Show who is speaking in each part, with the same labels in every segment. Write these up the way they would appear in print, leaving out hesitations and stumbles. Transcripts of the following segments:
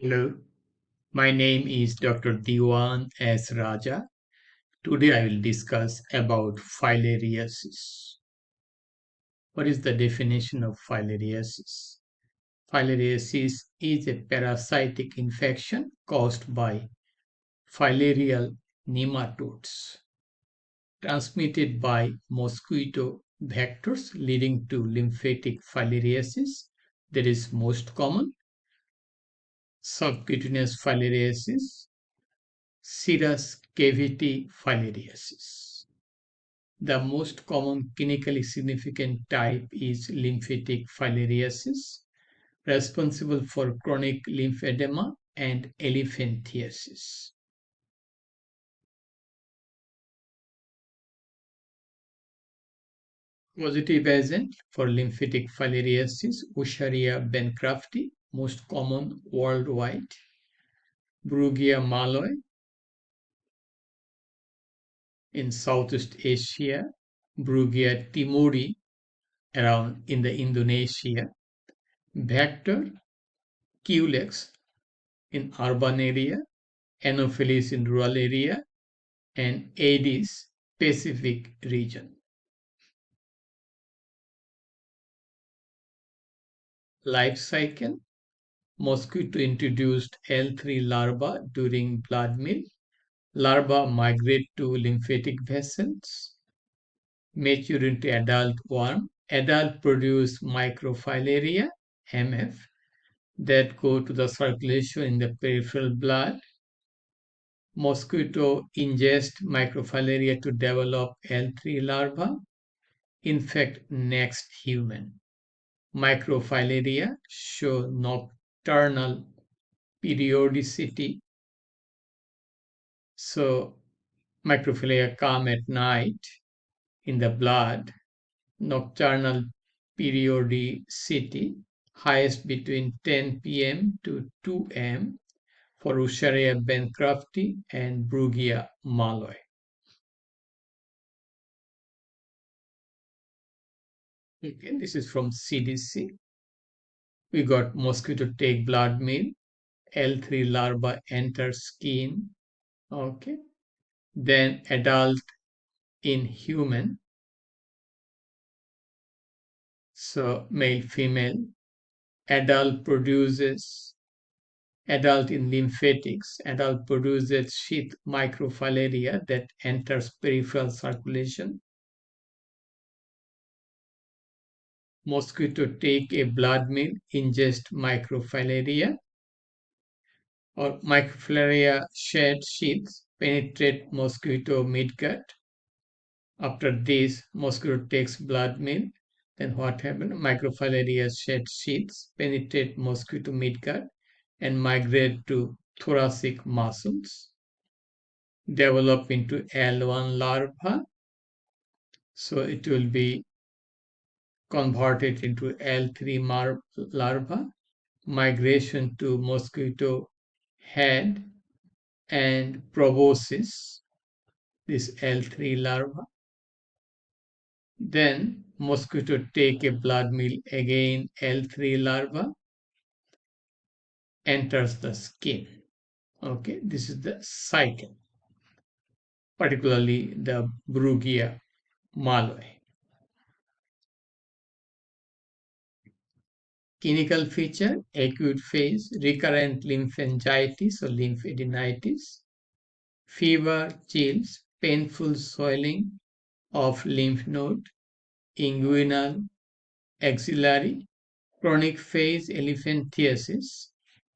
Speaker 1: Hello, my name is Dr. Diwan S. Raja. Today I will discuss about filariasis. What is the definition of filariasis? Filariasis is a parasitic infection caused by filarial nematodes transmitted by mosquito vectors leading to lymphatic filariasis that is most common, subcutaneous filariasis, serous cavity filariasis. The most common clinically significant type is lymphatic filariasis, responsible for chronic lymphedema and elephantiasis. Positive agent for lymphatic filariasis, Usharia bancrofti, most common worldwide, Brugia malloy in Southeast Asia, Brugia timuri around in the Indonesia, Vector Culex in urban area, Anopheles in rural area, and Aedes Pacific region. Life cycle: mosquito introduced L3 larva during blood meal. Larvae migrate to lymphatic vessels, mature into adult worm. Adult produce microfilaria, MF, that go to the circulation in the peripheral blood. Mosquito ingest microfilaria to develop L3 larva, infect next human. Microfilaria show nocturnal periodicity. So microfilaria come at night in the blood, nocturnal periodicity, highest between 10 p.m. to 2 a.m. for Usharia bancrofti and Brugia malloy. Okay, this is from CDC. We got mosquito take blood meal, L3 larva enter skin. Okay, then adult in human. So male, female. Adult in lymphatics. Adult produces sheath microfilaria that enters peripheral circulation. Mosquito take a blood meal, ingest microfilaria, or microfilaria shed sheaths penetrate mosquito midgut. After this, mosquito takes blood meal. Then what happened? Microfilaria shed sheaths penetrate mosquito midgut and migrate to thoracic muscles, develop into L1 larva. So it will be converted into L3 larva, migration to mosquito head and proboscis, this L3 larva. Then mosquito take a blood meal, again L3 larva enters the skin. Okay, this is the cycle, particularly the Brugia malloy. Clinical feature: acute phase, recurrent lymphangitis or lymphadenitis, fever, chills, painful swelling of lymph node, inguinal, axillary. Chronic phase, elephantiasis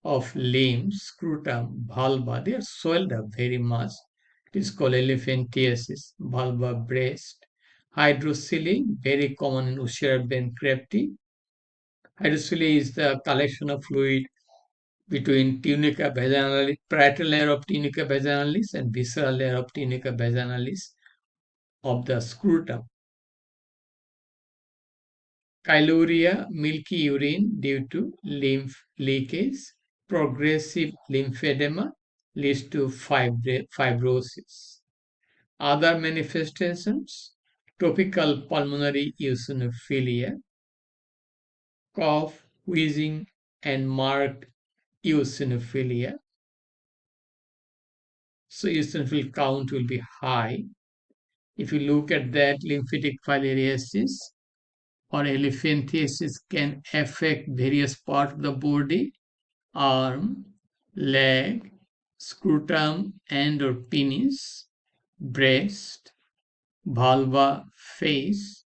Speaker 1: of limbs, scrotum, vulva. They are swelled up very much. It is called elephantiasis, vulva, breast. Hydrocele, very common in Usher bancrofti. Hydrocele is the collection of fluid between tunica vaginalis, parietal layer of tunica vaginalis and visceral layer of tunica vaginalis of the scrotum. Chyluria, milky urine due to lymph leakage. Progressive lymphedema leads to fibrosis. Other manifestations: tropical pulmonary eosinophilia, cough, wheezing, and marked eosinophilia. So eosinophil count will be high. If you look at that, lymphatic filariasis or elephantiasis can affect various parts of the body: arm, leg, scrotum and or penis, breast, vulva, face.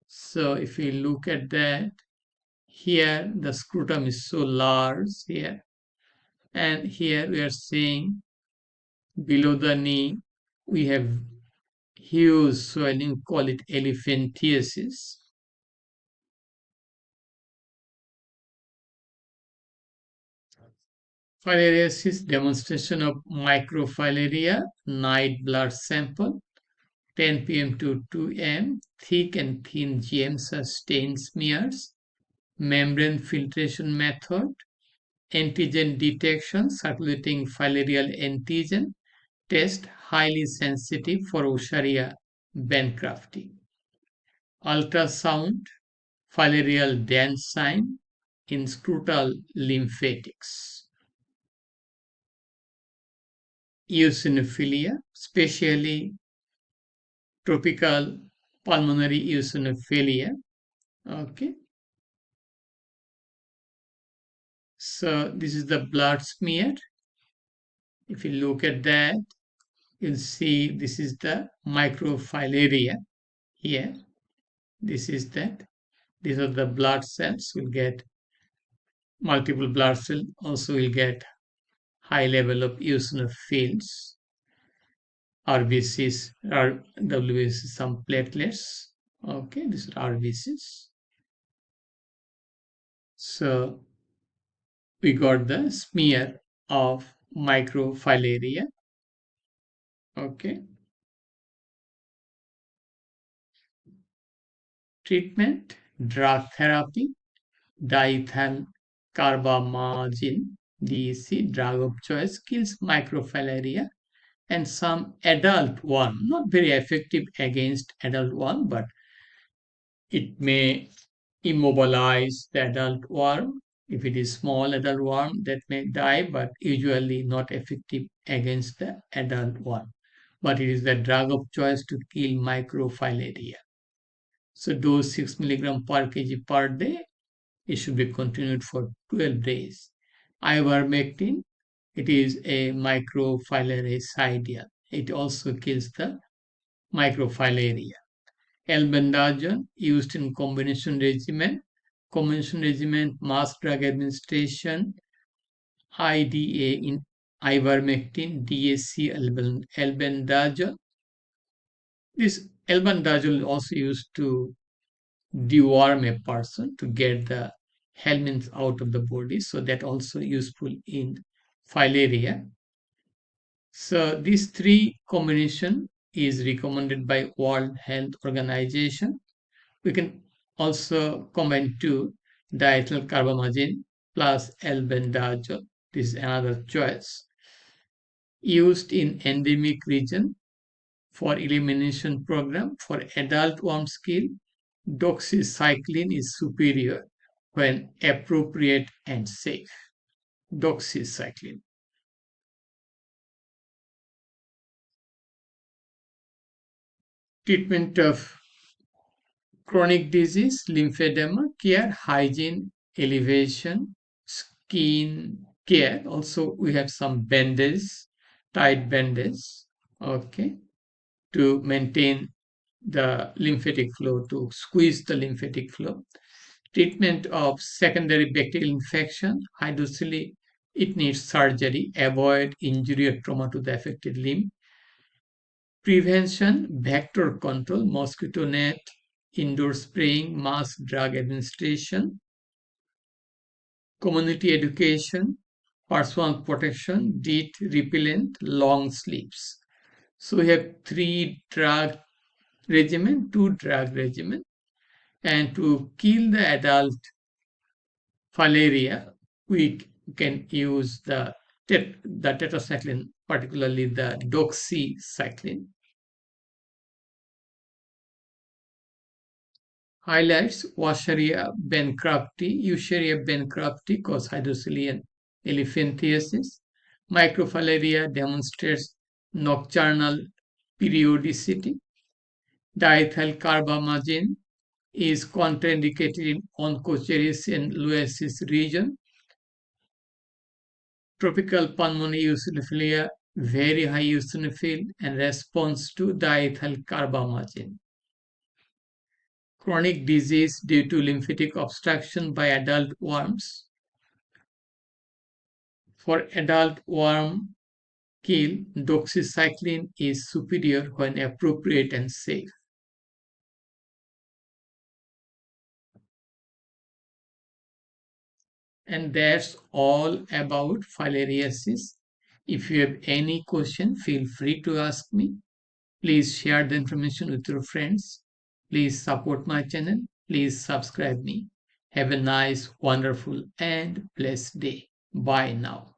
Speaker 1: So if we look at that, here the scrotum is so large here, and here we are seeing below the knee we have huge swelling, call it elephantiasis. Filariasis, demonstration of microfilaria, night blood sample, 10 p.m. to 2 a.m., thick and thin gems are stain smears, membrane filtration method, antigen detection, circulating filarial antigen, test highly sensitive for Osharia bankruptcy. Ultrasound, filarial dance sign in scrotal lymphatics. Eosinophilia, especially tropical pulmonary eosinophilia. Okay. So this is the blood smear. If you look at that, you'll see this is the microfilaria here. This is that. These are the blood cells. We'll get multiple blood cells. Also, we'll get high level of eosinophils, RBCs, WBCs, some platelets. Okay, these are RBCs. So we got the smear of microfilaria. Okay. Treatment, drug therapy, diethyl carbamazine, DEC, drug of choice, kills microfilaria and some adult worm, not very effective against adult worm, but it may immobilize the adult worm. If it is small adult worm, that may die, but usually not effective against the adult worm. But it is the drug of choice to kill microfilaria. So dose 6 milligram per kg per day. It should be continued for 12 days. Ivermectin, it is a microfilaricidal. It also kills the microfilaria. Albendazole used in combination regimen. Combination regimen, mass drug administration, IDA in ivermectin, DAC albendazole. This albendazole is also used to deworm a person to get the helminths out of the body, so that also useful in filaria. So these three combination is recommended by World Health Organization. We can also combine two, diethyl carbamazine plus albendazole. This is another choice. Used in endemic region for elimination program for adult worm kill, doxycycline is superior when appropriate and safe. Doxycycline. Treatment of chronic disease, lymphedema, care, hygiene, elevation, skin care. Also, we have some bandage, tight bandage, okay, to maintain the lymphatic flow, to squeeze the lymphatic flow. Treatment of secondary bacterial infection, hydrocele, it needs surgery, avoid injury or trauma to the affected limb. Prevention, vector control, mosquito net, indoor spraying, mass drug administration. Community education, personal protection, DEET repellent, long sleeps. So we have 3 drug regimen, 2 drug regimen, and to kill the adult filaria, we can use the tetracycline, particularly the doxycycline. Highlights: Washeria bankruptcy, Eucheria bankruptcy cause hydrocele and elephantiasis. Microfilaria demonstrates nocturnal periodicity. Diethylcarbamazine is contraindicated in onchocerciasis and Louis region. Tropical pulmonary eosinophilia, very high eosinophil and response to diethylcarbamazine. Chronic disease due to lymphatic obstruction by adult worms. For adult worm kill, doxycycline is superior when appropriate and safe. And that's all about filariasis. If you have any question, feel free to ask me. Please share the information with your friends. Please support my channel. Please subscribe me. Have a nice, wonderful, and blessed day. Bye now.